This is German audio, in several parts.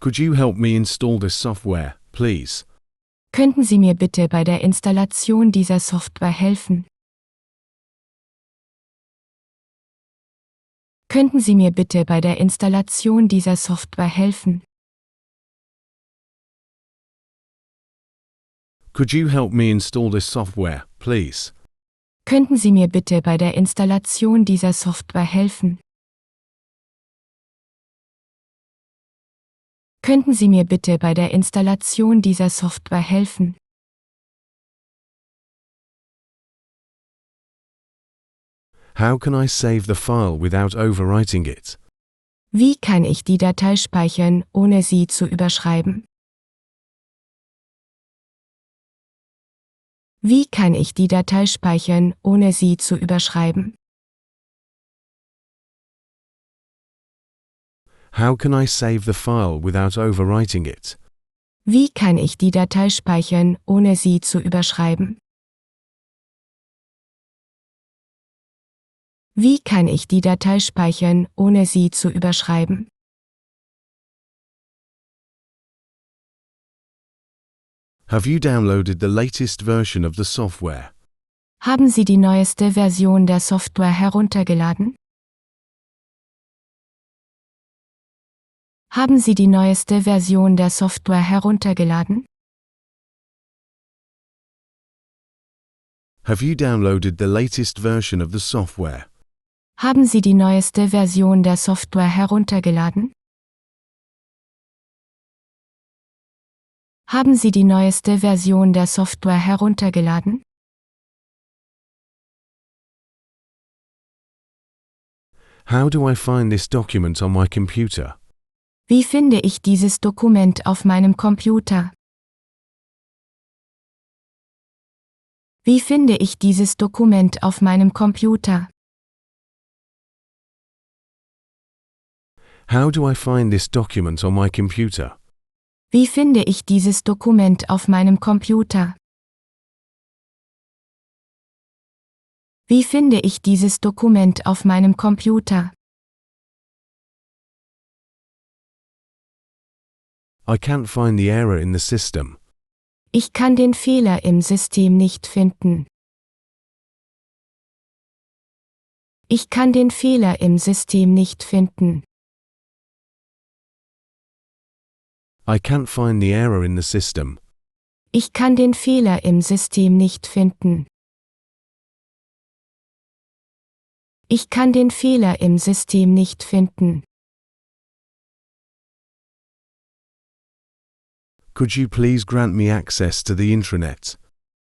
Could you help me install this software, please? Könnten Sie mir bitte bei der Installation dieser Software helfen? Könnten Sie mir bitte bei der Installation dieser Software helfen? Could you help me install this software, please? Könnten Sie mir bitte bei der Installation dieser Software helfen? Könnten Sie mir bitte bei der Installation dieser Software helfen? How can I save the file without overwriting it? Wie kann ich die Datei speichern, ohne sie zu überschreiben? Wie kann ich die Datei speichern, ohne sie zu überschreiben? How can I save the file without overwriting it? Wie kann ich die Datei speichern, ohne sie zu überschreiben? Wie kann ich die Datei speichern, ohne sie zu überschreiben? Have you downloaded the latest version of the software? Haben Sie die neueste Version der Software heruntergeladen? Haben Sie die neueste Version der Software heruntergeladen? Have you downloaded the latest version of the software? Haben Sie die neueste Version der Software heruntergeladen? Haben Sie die neueste Version der Software heruntergeladen? How do I find this document on my computer? Wie finde ich dieses Dokument auf meinem Computer? Wie finde ich dieses Dokument auf meinem Computer? How do I find this document on my computer? Wie finde ich dieses Dokument auf meinem Computer? Wie finde ich dieses Dokument auf meinem Computer? I can't find the error in the system. Ich kann den Fehler im System nicht finden. Ich kann den Fehler im System nicht finden. I can't find the error in the system. Ich kann den Fehler im System nicht finden. Ich kann den Fehler im System nicht finden. Could you please grant me access to the intranet?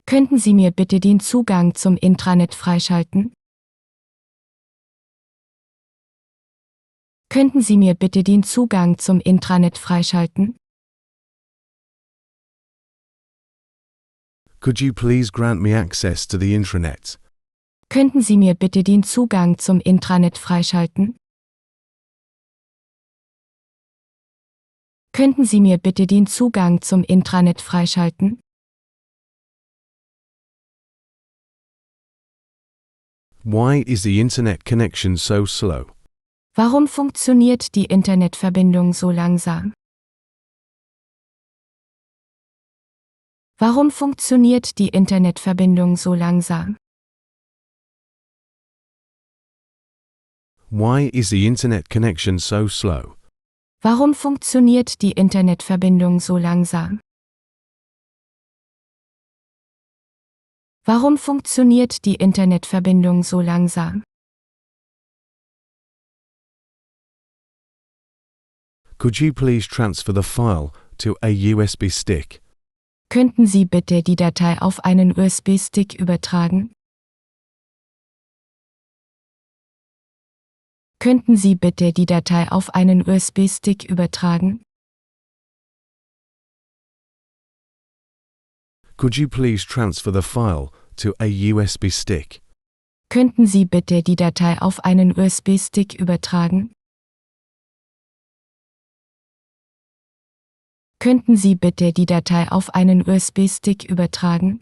Könnten Sie mir bitte den Zugang zum Intranet freischalten? Könnten Sie mir bitte den Zugang zum Intranet freischalten? Could you please grant me access to the intranet? Könnten Sie mir bitte den Zugang zum Intranet freischalten? Könnten Sie mir bitte den Zugang zum Intranet freischalten? Why is the internet connection so slow? Warum funktioniert die Internetverbindung so langsam? Warum funktioniert die Internetverbindung so langsam? Why is the internet connection so slow? Warum funktioniert die Internetverbindung so langsam? Warum funktioniert die Internetverbindung so langsam? Could you please transfer the file to a USB stick? Könnten Sie bitte die Datei auf einen USB-Stick übertragen? Könnten Sie bitte die Datei auf einen USB-Stick übertragen? Could you please transfer the file to a USB stick? Könnten Sie bitte die Datei auf einen USB-Stick übertragen? Könnten Sie bitte die Datei auf einen USB-Stick übertragen?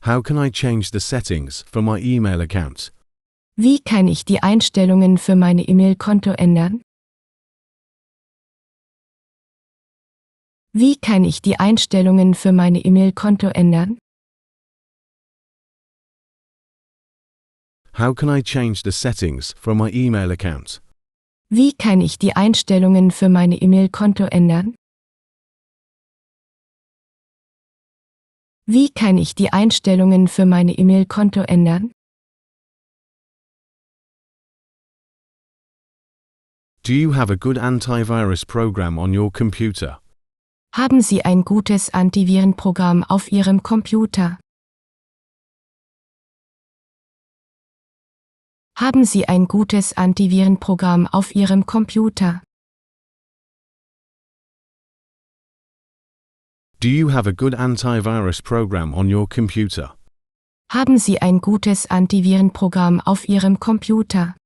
How can I change the settings for my email account? Wie kann ich die Einstellungen für meine E-Mail-Konto ändern? Wie kann ich die Einstellungen für meine E-Mail-Konto ändern? How can I change the settings for my email account? Wie kann ich die Einstellungen für meine E-Mail-Konto ändern? Wie kann ich die Einstellungen für meine E-Mail-Konto ändern? Do you have a good antivirus program on your computer? Haben Sie ein gutes Antivirenprogramm auf Ihrem Computer? Haben Sie ein gutes Antivirenprogramm auf Ihrem Computer? Do you have a good antivirus program on your computer? Haben Sie ein gutes Antivirenprogramm auf Ihrem Computer?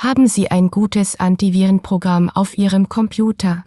Haben Sie ein gutes Antivirenprogramm auf Ihrem Computer?